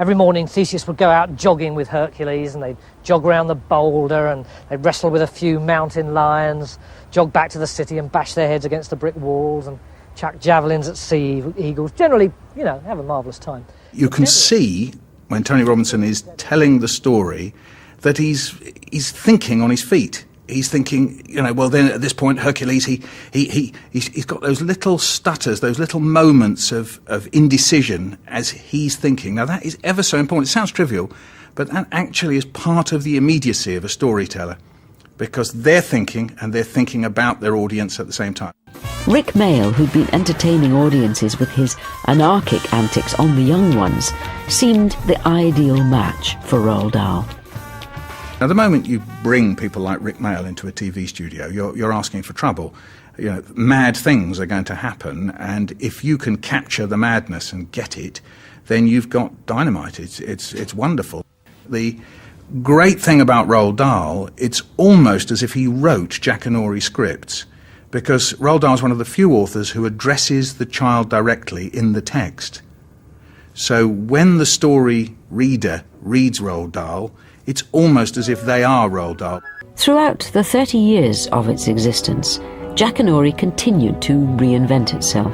every morning Theseus would go out jogging with Hercules, and they'd jog around the boulder, and they'd wrestle with a few mountain lions, jog back to the city and bash their heads against the brick walls, and chuck javelins at sea eagles. Generally, have a marvellous time. You can see, when Tony Robinson is telling the story, that he's thinking on his feet. He's thinking, well, then at this point, Hercules, he's got those little stutters, those little moments of indecision as he's thinking. Now, that is ever so important. It sounds trivial, but that actually is part of the immediacy of a storyteller, because they're thinking, and they're thinking about their audience at the same time. Rick Mayall, who'd been entertaining audiences with his anarchic antics on the young ones, seemed the ideal match for Roald Dahl. Now, the moment you bring people like Rick Mayall into a TV studio, you're asking for trouble. Mad things are going to happen, and if you can capture the madness and get it, then you've got dynamite. It's wonderful. The great thing about Roald Dahl, it's almost as if he wrote Jackanory scripts, because Roald Dahl is one of the few authors who addresses the child directly in the text. So when the story reader reads Roald Dahl, it's almost as if they are Roald Dahl. Throughout the 30 years of its existence, Jackanory continued to reinvent itself.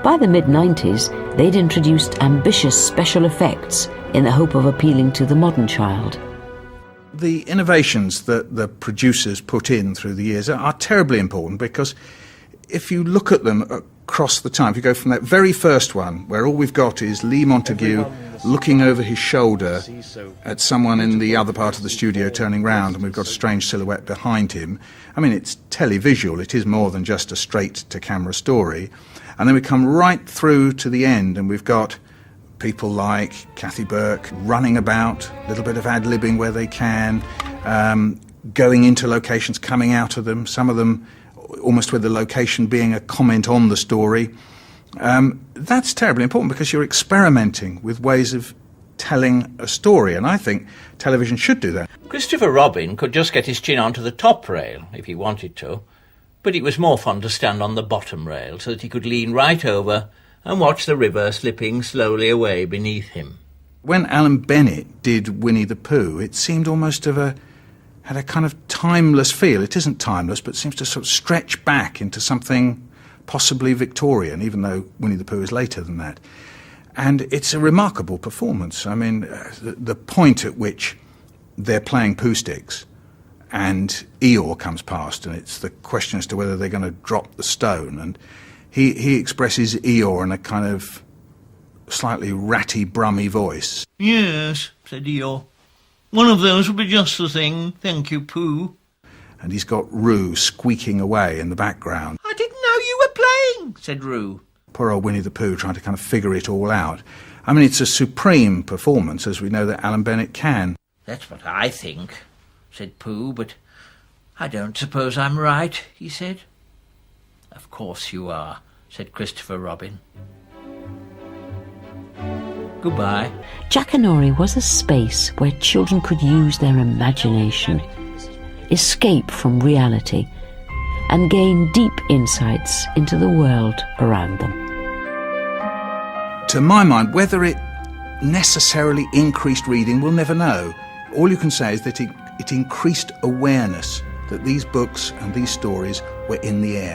By the mid-90s, they'd introduced ambitious special effects in the hope of appealing to the modern child. The innovations that the producers put in through the years are terribly important, because if you look at them across the time, if you go from that very first one, where all we've got is Lee Montague looking over his shoulder at someone in the other part of the studio turning round, and we've got a strange silhouette behind him. I mean, it's televisual, it is more than just a straight-to-camera story. And then we come right through to the end, and we've got people like Kathy Burke running about, a little bit of ad-libbing where they can, going into locations, coming out of them, some of them almost with the location being a comment on the story. That's terribly important, because you're experimenting with ways of telling a story, and I think television should do that. Christopher Robin could just get his chin onto the top rail if he wanted to, but it was more fun to stand on the bottom rail so that he could lean right over and watch the river slipping slowly away beneath him. When Alan Bennett did Winnie the Pooh, it seemed almost had a kind of timeless feel. It isn't timeless, but seems to sort of stretch back into something possibly Victorian, even though Winnie the Pooh is later than that. And it's a remarkable performance. I mean, the point at which they're playing Pooh Sticks and Eeyore comes past, and it's the question as to whether they're going to drop the stone, and he expresses Eeyore in a kind of slightly ratty, brummy voice. "Yes," said Eeyore. "One of those would be just the thing. Thank you, Pooh." And he's got Roo squeaking away in the background. "I didn't know you were playing," said Roo. Poor old Winnie the Pooh trying to kind of figure it all out. I mean, it's a supreme performance, as we know that Alan Bennett can. "That's what I think," said Pooh, "but I don't suppose I'm right," he said. "Of course you are," said Christopher Robin. Goodbye. Jackanory was a space where children could use their imagination, escape from reality, and gain deep insights into the world around them. To my mind, whether it necessarily increased reading, we'll never know. All you can say is that it increased awareness that these books and these stories were in the air.